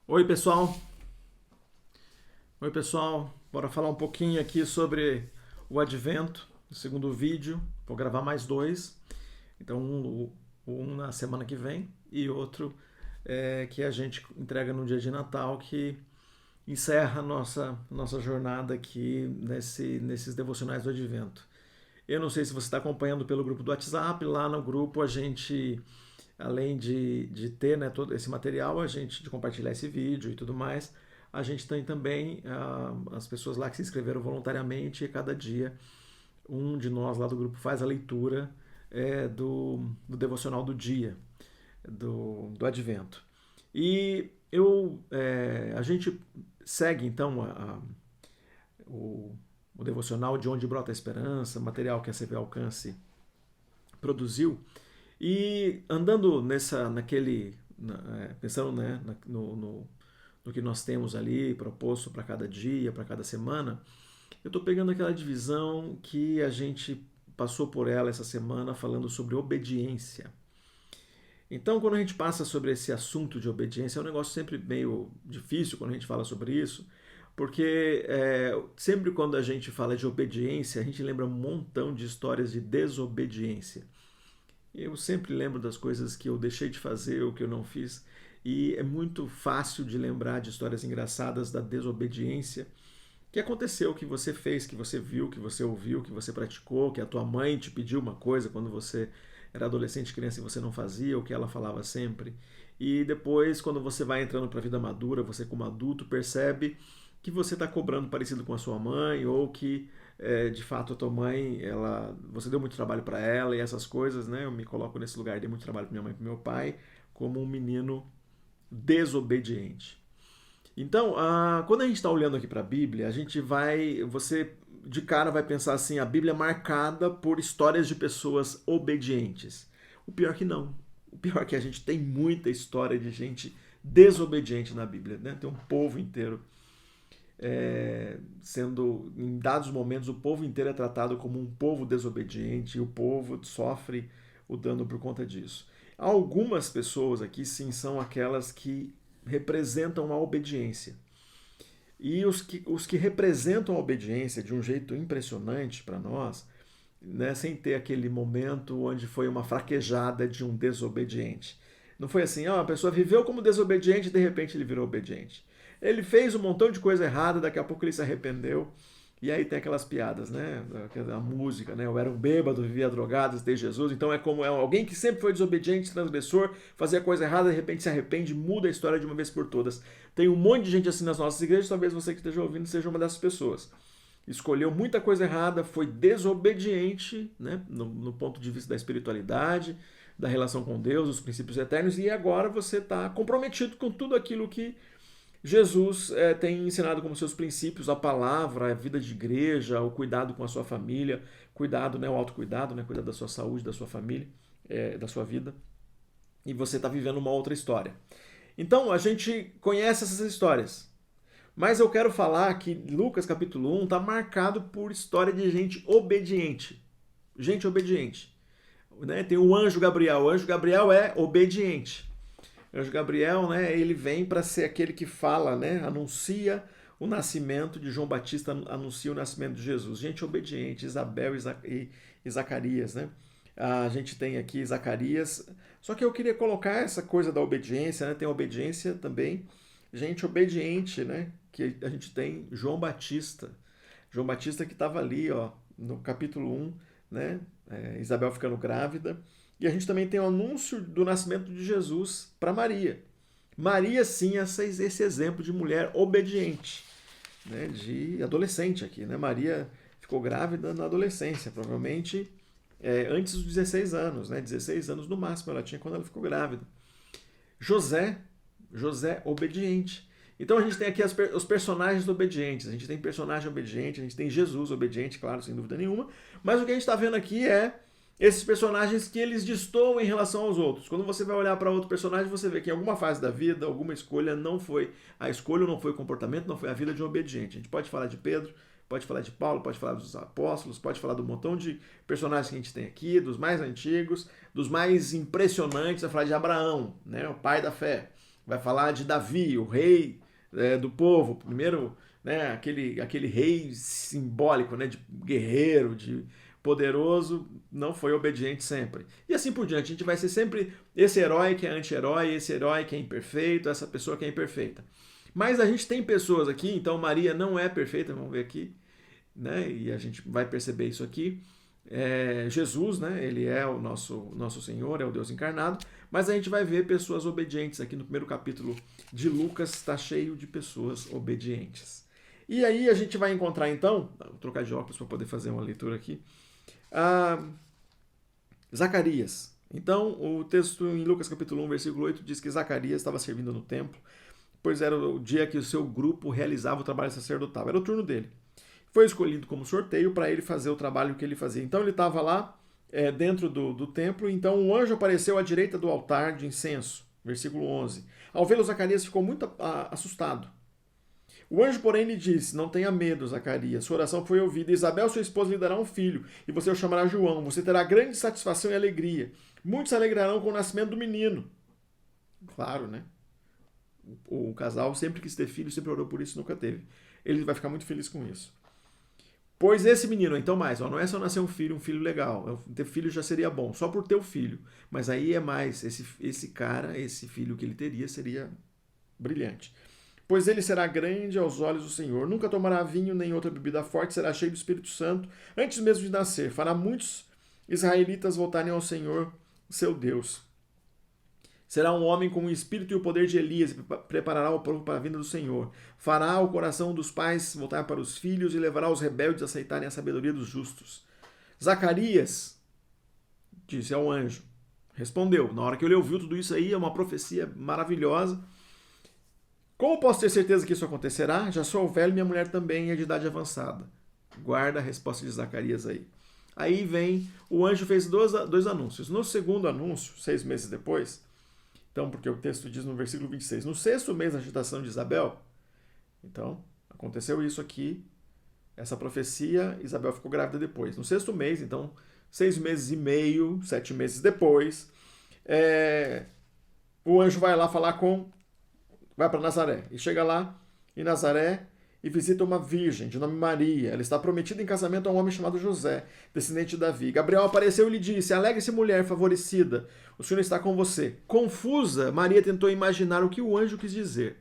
Oi, pessoal. Oi, pessoal. Bora falar um pouquinho aqui sobre o Advento, o segundo vídeo. Vou gravar mais dois. Então, um na semana que vem e outro que a gente entrega no dia de Natal, que encerra a nossa jornada aqui nesses devocionais do Advento. Eu não sei se você está acompanhando pelo grupo do WhatsApp. Lá no grupo a gente, além de ter, né, todo esse material, a gente de compartilhar esse vídeo e tudo mais, a gente tem também as pessoas lá que se inscreveram voluntariamente e cada dia um de nós lá do grupo faz a leitura do devocional do dia, do Advento. E a gente segue então o, o devocional De Onde Brota a Esperança, material que a CV Alcance produziu, e andando pensando, né, no que nós temos ali proposto para cada dia, para cada semana, eu estou pegando aquela divisão que a gente passou por ela essa semana falando sobre obediência. Então, quando a gente passa sobre esse assunto de obediência, é um negócio sempre meio difícil quando a gente fala sobre isso, porque sempre quando a gente fala de obediência, a gente lembra um montão de histórias de desobediência. Eu sempre lembro das coisas que eu deixei de fazer ou que eu não fiz, e é muito fácil de lembrar de histórias engraçadas da desobediência que aconteceu, que você fez, que você viu, que você ouviu, que você praticou, que a tua mãe te pediu uma coisa quando você era adolescente, criança e você não fazia, o que ela falava sempre. E depois, quando você vai entrando para a vida madura, você como adulto percebe que você está cobrando parecido com a sua mãe, ou que de fato a tua mãe, você deu muito trabalho para ela e essas coisas, né? Eu me coloco nesse lugar, dei muito trabalho para minha mãe e para meu pai, como um menino desobediente. Então, quando a gente está olhando aqui para a Bíblia, você de cara vai pensar assim, a Bíblia é marcada por histórias de pessoas obedientes. O pior que não. O pior é que a gente tem muita história de gente desobediente na Bíblia, né? Tem um povo inteiro em dados momentos, o povo inteiro é tratado como um povo desobediente e o povo sofre o dano por conta disso. Algumas pessoas aqui sim são aquelas que representam a obediência. E os que representam a obediência de um jeito impressionante para nós, né, sem ter aquele momento onde foi uma fraquejada de um desobediente. Não foi assim, a pessoa viveu como desobediente e de repente ele virou obediente. Ele fez um montão de coisa errada, daqui a pouco ele se arrependeu. E aí tem aquelas piadas, né? A música, né? Eu era um bêbado, vivia drogado, desde Jesus. Então é como alguém que sempre foi desobediente, transgressor, fazia coisa errada, de repente se arrepende, muda a história de uma vez por todas. Tem um monte de gente assim nas nossas igrejas, talvez você que esteja ouvindo seja uma dessas pessoas. Escolheu muita coisa errada, foi desobediente, né? No ponto de vista da espiritualidade, da relação com Deus, dos princípios eternos, e agora você está comprometido com tudo aquilo que Jesus tem ensinado como seus princípios, a palavra, a vida de igreja, o cuidado com a sua família, cuidado, né, o autocuidado, né, cuidar da sua saúde, da sua família, da sua vida. E você está vivendo uma outra história. Então, a gente conhece essas histórias. Mas eu quero falar que Lucas capítulo 1 está marcado por história de gente obediente. Gente obediente. Né? Tem o anjo Gabriel. O anjo Gabriel é obediente. O anjo Gabriel, né, ele vem para ser aquele que fala, né, anuncia o nascimento de João Batista, anuncia o nascimento de Jesus. Gente obediente, Isabel e Zacarias, né? A gente tem aqui Zacarias. Só que eu queria colocar essa coisa da obediência, né? Tem obediência também, gente obediente, né? Que a gente tem João Batista. João Batista que estava ali, ó, no capítulo 1, né? Isabel ficando grávida. E a gente também tem o anúncio do nascimento de Jesus para Maria. Maria, sim, esse exemplo de mulher obediente, né, de adolescente aqui. Né? Maria ficou grávida na adolescência, provavelmente antes dos 16 anos. Né? 16 anos no máximo ela tinha quando ela ficou grávida. José obediente. Então a gente tem aqui os personagens obedientes. A gente tem personagem obediente, a gente tem Jesus obediente, claro, sem dúvida nenhuma. Mas o que a gente está vendo aqui é esses personagens que eles destoam em relação aos outros. Quando você vai olhar para outro personagem, você vê que em alguma fase da vida, alguma escolha não foi a escolha, não foi o comportamento, não foi a vida de um obediente. A gente pode falar de Pedro, pode falar de Paulo, pode falar dos apóstolos, pode falar do montão de personagens que a gente tem aqui, dos mais antigos, dos mais impressionantes, a falar de Abraão, né, o pai da fé. Vai falar de Davi, o rei do povo, primeiro, né, aquele rei simbólico, né, de guerreiro, de poderoso, não foi obediente sempre. E assim por diante, a gente vai ser sempre esse herói que é anti-herói, esse herói que é imperfeito, essa pessoa que é imperfeita. Mas a gente tem pessoas aqui, então Maria não é perfeita, vamos ver aqui, né, e a gente vai perceber isso aqui. Jesus, né, ele é o nosso Senhor, é o Deus encarnado, mas a gente vai ver pessoas obedientes aqui no primeiro capítulo de Lucas, está cheio de pessoas obedientes. E aí a gente vai encontrar então, vou trocar de óculos para poder fazer uma leitura aqui, Zacarias. Então, o texto em Lucas capítulo 1, versículo 8 diz que Zacarias estava servindo no templo, pois era o dia que o seu grupo realizava o trabalho sacerdotal, era o turno dele. Foi escolhido como sorteio para ele fazer o trabalho que ele fazia. Então ele estava lá dentro do templo, então um anjo apareceu à direita do altar de incenso, versículo 11. Ao vê-lo, Zacarias ficou muito assustado. O anjo, porém, lhe disse: não tenha medo, Zacarias, sua oração foi ouvida. Isabel, sua esposa, lhe dará um filho, e você o chamará João. Você terá grande satisfação e alegria. Muitos se alegrarão com o nascimento do menino. Claro, né? O casal sempre quis ter filho, sempre orou por isso, nunca teve. Ele vai ficar muito feliz com isso. Pois esse menino, então mais, não é só nascer um filho legal. Ter filho já seria bom, só por ter o filho. Mas aí é mais, esse cara, esse filho que ele teria seria brilhante. Pois ele será grande aos olhos do Senhor, nunca tomará vinho nem outra bebida forte, será cheio do Espírito Santo, antes mesmo de nascer. Fará muitos israelitas voltarem ao Senhor, seu Deus. Será um homem com o espírito e o poder de Elias, e preparará o povo para a vinda do Senhor. Fará o coração dos pais voltar para os filhos e levará os rebeldes a aceitarem a sabedoria dos justos. Zacarias disse ao anjo, respondeu, na hora que ele ouviu tudo isso aí, é uma profecia maravilhosa. Como posso ter certeza que isso acontecerá? Já sou velho e minha mulher também é de idade avançada. Guarda a resposta de Zacarias aí. Aí vem, o anjo fez dois anúncios. No segundo anúncio, 6 meses depois, então, porque o texto diz no versículo 26, no 6º mês da gestação de Isabel, então, aconteceu isso aqui, essa profecia, Isabel ficou grávida depois. No 6º mês, então, 6 meses e meio, 7 meses depois, o anjo vai lá falar vai para Nazaré, e chega lá em Nazaré e visita uma virgem de nome Maria. Ela está prometida em casamento a um homem chamado José, descendente de Davi. Gabriel apareceu e lhe disse: alegre-se, mulher favorecida, o Senhor está com você. Confusa, Maria tentou imaginar o que o anjo quis dizer.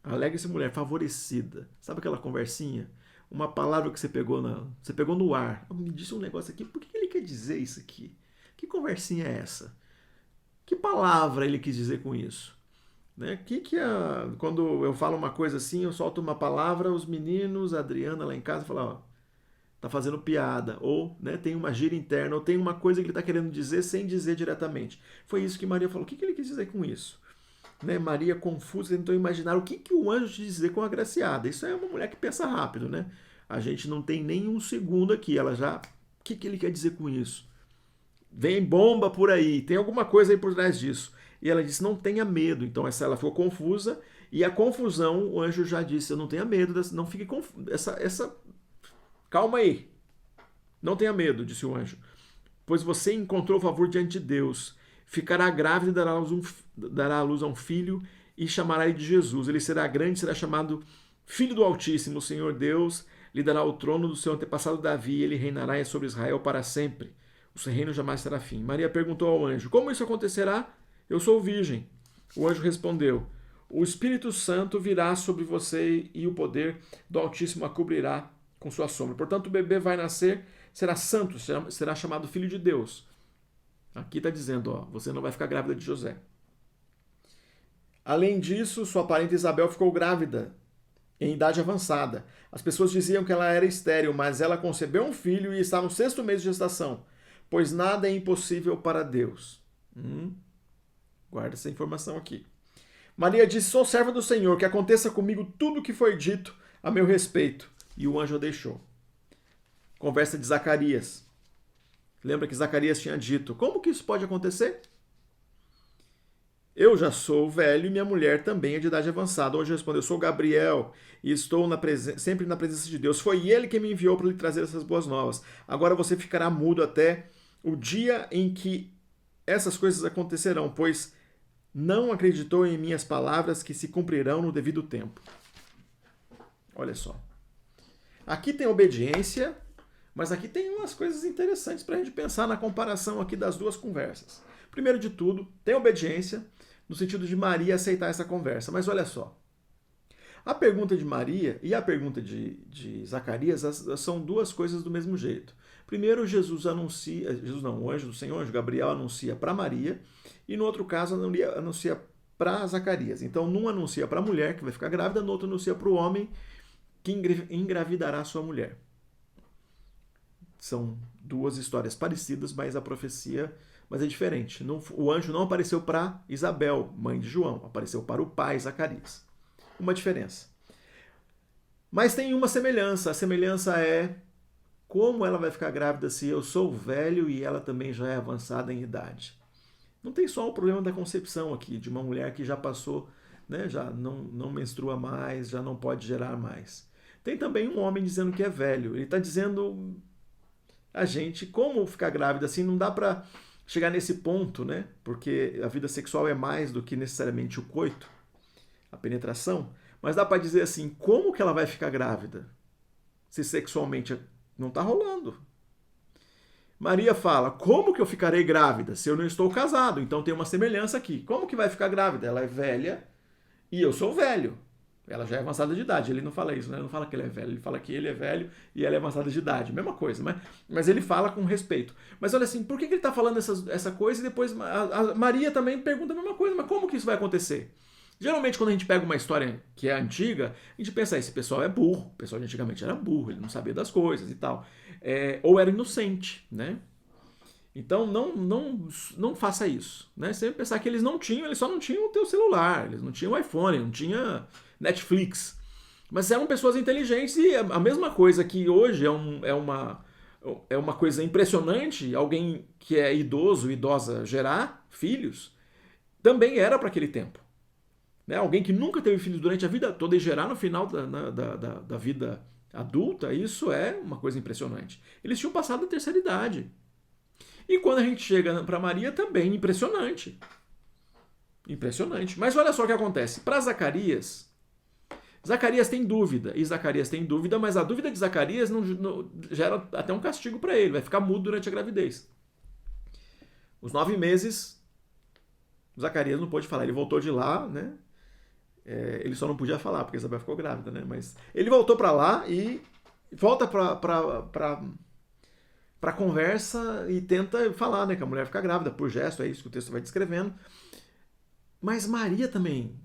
Alegre-se, mulher favorecida. Sabe aquela conversinha? Uma palavra que você pegou no ar. Me disse um negócio aqui, por que ele quer dizer isso aqui? Que conversinha é essa? Que palavra ele quis dizer com isso? Né? Quando eu falo uma coisa assim, eu solto uma palavra, os meninos, a Adriana lá em casa, falam, ó, tá fazendo piada, ou né, tem uma gíria interna, ou tem uma coisa que ele está querendo dizer sem dizer diretamente. Foi isso que Maria falou. O que ele quis dizer com isso? Né? Maria, confusa, tentou imaginar o que o anjo quis dizer com agraciada. Isso é uma mulher que pensa rápido, né? A gente não tem nem um segundo aqui, ela já... O que ele quer dizer com isso? Vem bomba por aí, tem alguma coisa aí por trás disso. E ela disse, não tenha medo. Então ela ficou confusa, e a confusão, o anjo já disse, eu não tenha medo, não fique confuso. Calma aí. Não tenha medo, disse o anjo. Pois você encontrou favor diante de Deus. Ficará grávida e dará à luz a um filho, e chamará ele de Jesus. Ele será grande, será chamado Filho do Altíssimo. O Senhor Deus lhe dará o trono do seu antepassado Davi, e ele reinará sobre Israel para sempre. O seu reino jamais terá fim. Maria perguntou ao anjo, como isso acontecerá? Eu sou virgem. O anjo respondeu, o Espírito Santo virá sobre você e o poder do Altíssimo a cobrirá com sua sombra. Portanto, o bebê vai nascer, será santo, será chamado Filho de Deus. Aqui está dizendo, ó, você não vai ficar grávida de José. Além disso, sua parente Isabel ficou grávida em idade avançada. As pessoas diziam que ela era estéril, mas ela concebeu um filho e está no 6º mês de gestação, pois nada é impossível para Deus. Guarda essa informação aqui. Maria disse, sou serva do Senhor, que aconteça comigo tudo o que foi dito a meu respeito. E o anjo a deixou. Conversa de Zacarias. Lembra que Zacarias tinha dito, como que isso pode acontecer? Eu já sou velho e minha mulher também é de idade avançada. Hoje respondeu, eu sou Gabriel e estou sempre na presença de Deus. Foi ele que me enviou para lhe trazer essas boas novas. Agora você ficará mudo até o dia em que essas coisas acontecerão, pois não acreditou em minhas palavras que se cumprirão no devido tempo. Olha só. Aqui tem obediência, mas aqui tem umas coisas interessantes para a gente pensar na comparação aqui das duas conversas. Primeiro de tudo, tem obediência, no sentido de Maria aceitar essa conversa. Mas olha só. A pergunta de Maria e a pergunta de Zacarias são duas coisas do mesmo jeito. Primeiro, Jesus anuncia, o anjo do Senhor, o anjo Gabriel, anuncia para Maria, e no outro caso, anuncia para Zacarias. Então, num anuncia para a mulher que vai ficar grávida, no outro anuncia para o homem que engravidará sua mulher. São duas histórias parecidas, mas a profecia é diferente. O anjo não apareceu para Isabel, mãe de João, apareceu para o pai Zacarias. Uma diferença. Mas tem uma semelhança. A semelhança é como ela vai ficar grávida se eu sou velho e ela também já é avançada em idade. Não tem só o problema da concepção aqui, de uma mulher que já passou, né, já não menstrua mais, já não pode gerar mais. Tem também um homem dizendo que é velho. Ele está dizendo a gente como ficar grávida assim, não dá para chegar nesse ponto, né? Porque a vida sexual é mais do que necessariamente o coito, a penetração, mas dá para dizer assim, como que ela vai ficar grávida se sexualmente não está rolando? Maria fala, como que eu ficarei grávida se eu não estou casado? Então tem uma semelhança aqui. Como que vai ficar grávida? Ela é velha e eu sou velho. Ela já é avançada de idade. Ele não fala isso, né? Ele não fala que ele é velho. Ele fala que ele é velho e ela é avançada de idade. Mesma coisa, mas ele fala com respeito. Mas olha assim, por que ele está falando essa coisa e depois a Maria também pergunta a mesma coisa? Mas como que isso vai acontecer? Geralmente, quando a gente pega uma história que é antiga, a gente pensa, esse pessoal é burro. O pessoal de antigamente era burro, ele não sabia das coisas e tal. Ou era inocente, né? Então, não faça isso. Né? Você pensar que eles só não tinham o teu celular, eles não tinham o iPhone, não tinha Netflix. Mas eram pessoas inteligentes e a mesma coisa que hoje é uma coisa impressionante, alguém que é idoso, idosa, gerar filhos, também era para aquele tempo. Né? Alguém que nunca teve filhos durante a vida toda e gerar no final da vida adulta, isso é uma coisa impressionante. Eles tinham passado a terceira idade. E quando a gente chega para Maria, também impressionante. Impressionante. Mas olha só o que acontece. Para Zacarias tem dúvida. E Zacarias tem dúvida, mas a dúvida de Zacarias não gera até um castigo para ele. Vai ficar mudo durante a gravidez. Os 9 meses, Zacarias não pôde falar. Ele voltou de lá, né? Ele só não podia falar, porque Isabel ficou grávida, né? Mas ele voltou para lá e volta para conversa e tenta falar, né? Que a mulher fica grávida, por gesto, é isso que o texto vai descrevendo. Mas Maria também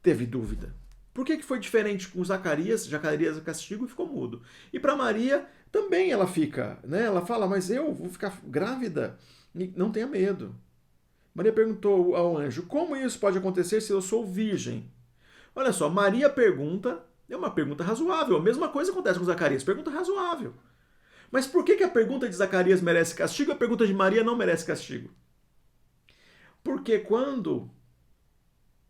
teve dúvida. Por que foi diferente com Zacarias? Zacarias castigo e ficou mudo. E para Maria também ela fica, né? Ela fala, mas eu vou ficar grávida? Não tenha medo. Maria perguntou ao anjo, como isso pode acontecer se eu sou virgem? Olha só, Maria pergunta, é uma pergunta razoável. A mesma coisa acontece com Zacarias, pergunta razoável. Mas por que a pergunta de Zacarias merece castigo e a pergunta de Maria não merece castigo? Porque quando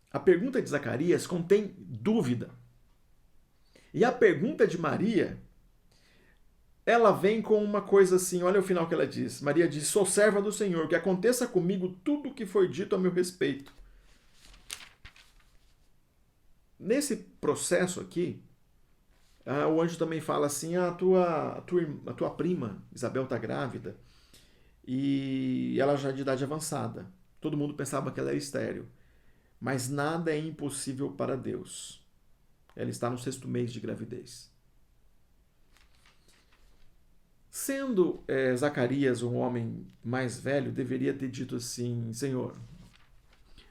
a pergunta de Zacarias contém dúvida e a pergunta de Maria, ela vem com uma coisa assim, olha o final que ela diz. Maria diz, sou serva do Senhor, que aconteça comigo tudo o que foi dito a meu respeito. Nesse processo aqui, o anjo também fala assim, a tua prima, Isabel, está grávida e ela já é de idade avançada. Todo mundo pensava que ela era estéril. Mas nada é impossível para Deus. Ela está no 6º mês de gravidez. Sendo Zacarias um homem mais velho, deveria ter dito assim, Senhor,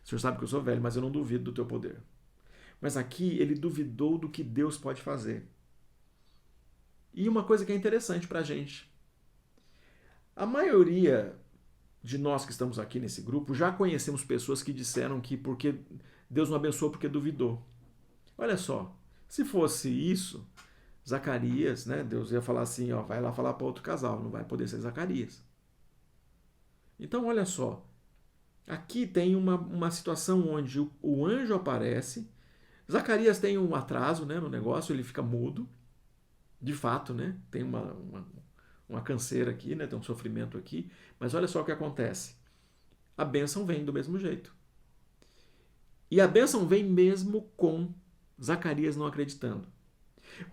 o Senhor sabe que eu sou velho, mas eu não duvido do teu poder. Mas aqui ele duvidou do que Deus pode fazer. E uma coisa que é interessante para a gente. A maioria de nós que estamos aqui nesse grupo já conhecemos pessoas que disseram que porque Deus não abençoou porque duvidou. Olha só, se fosse isso, Zacarias, né, Deus ia falar assim, ó, vai lá falar para outro casal, não vai poder ser Zacarias. Então, olha só, aqui tem uma situação onde o anjo aparece, Zacarias tem um atraso, né, no negócio, ele fica mudo, de fato, né, tem uma canseira aqui, né, tem um sofrimento aqui, mas olha só o que acontece. A bênção vem do mesmo jeito. E a bênção vem mesmo com Zacarias não acreditando.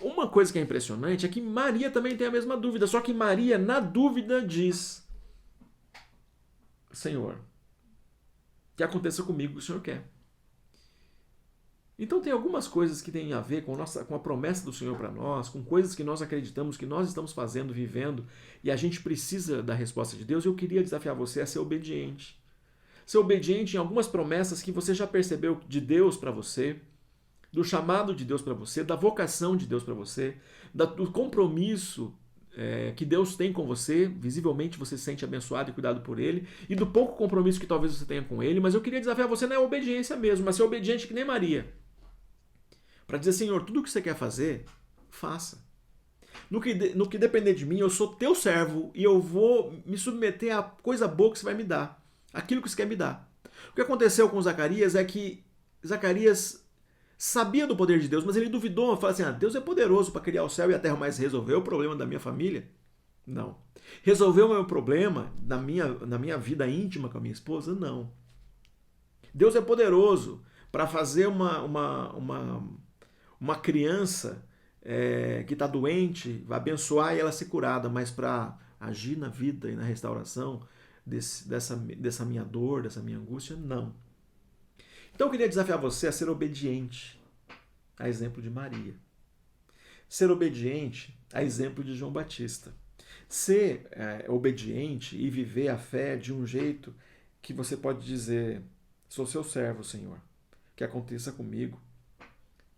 Uma coisa que é impressionante é que Maria também tem a mesma dúvida, só que Maria, na dúvida, diz: Senhor, que aconteça comigo o que o Senhor quer. Então tem algumas coisas que têm a ver com a promessa do Senhor para nós, com coisas que nós acreditamos que nós estamos fazendo, vivendo, e a gente precisa da resposta de Deus. Eu queria desafiar você a ser obediente. Ser obediente em algumas promessas que você já percebeu de Deus para você, do chamado de Deus para você, da vocação de Deus para você, do compromisso que Deus tem com você. Visivelmente você se sente abençoado e cuidado por Ele, e do pouco compromisso que talvez você tenha com Ele. Mas eu queria desafiar você na obediência mesmo, mas ser obediente que nem Maria, para dizer: Senhor, tudo o que você quer fazer, faça. No que depender de mim, eu sou teu servo e eu vou me submeter à coisa boa que você vai me dar, aquilo que você quer me dar. O que aconteceu com Zacarias é que Zacarias sabia do poder de Deus, mas ele duvidou, falou assim: Deus é poderoso para criar o céu e a terra, mas resolveu o problema da minha família? Não. Resolveu o meu problema na minha vida íntima com a minha esposa? Não. Deus é poderoso para fazer uma criança que está doente, vai abençoar e ela ser curada, mas para agir na vida e na restauração dessa minha dor, dessa minha angústia, não. Então eu queria desafiar você a ser obediente, a exemplo de Maria. Ser obediente, a exemplo de João Batista. Ser obediente e viver a fé de um jeito que você pode dizer: sou seu servo, Senhor, que aconteça comigo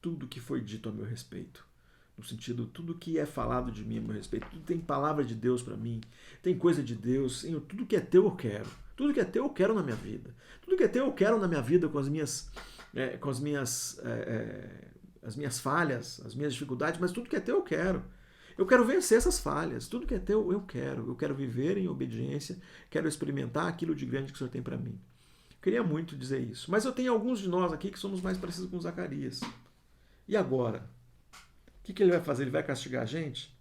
tudo que foi dito a meu respeito. No sentido, tudo que é falado de mim a meu respeito, tudo tem palavra de Deus para mim, tem coisa de Deus, Senhor, tudo que é teu eu quero. Tudo que é teu eu quero na minha vida. Tudo que é teu eu quero na minha vida, com as minhas falhas, as minhas dificuldades, mas tudo que é teu eu quero. Eu quero vencer essas falhas. Tudo que é teu eu quero. Eu quero viver em obediência, quero experimentar aquilo de grande que o Senhor tem para mim. Eu queria muito dizer isso. Mas eu tenho alguns de nós aqui que somos mais parecidos com Zacarias. E agora? O que ele vai fazer? Ele vai castigar a gente?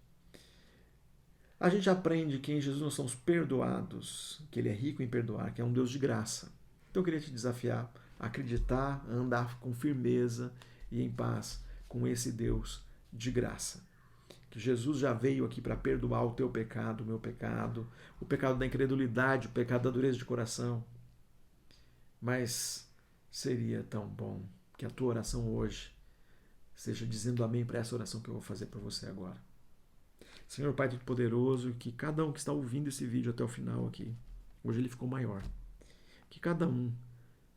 A gente aprende que em Jesus nós somos perdoados, que Ele é rico em perdoar, que é um Deus de graça. Então eu queria te desafiar a acreditar, a andar com firmeza e em paz com esse Deus de graça. Que Jesus já veio aqui para perdoar o teu pecado, o meu pecado, o pecado da incredulidade, o pecado da dureza de coração. Mas seria tão bom que a tua oração hoje seja dizendo amém para essa oração que eu vou fazer para você agora. Senhor Pai Todo-Poderoso, que cada um que está ouvindo esse vídeo até o final aqui, hoje ele ficou maior, que cada um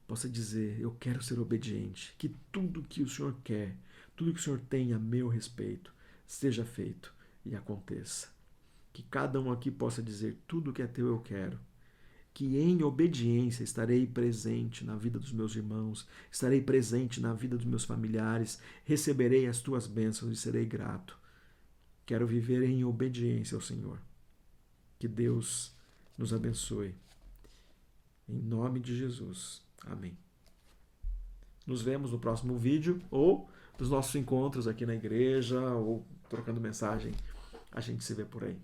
possa dizer: eu quero ser obediente, que tudo que o Senhor quer, tudo que o Senhor tem a meu respeito, seja feito e aconteça. Que cada um aqui possa dizer: tudo que é teu eu quero, que em obediência estarei presente na vida dos meus irmãos, estarei presente na vida dos meus familiares, receberei as tuas bênçãos e serei grato. Quero viver em obediência ao Senhor. Que Deus nos abençoe. Em nome de Jesus. Amém. Nos vemos no próximo vídeo ou nos nossos encontros aqui na igreja ou trocando mensagem. A gente se vê por aí.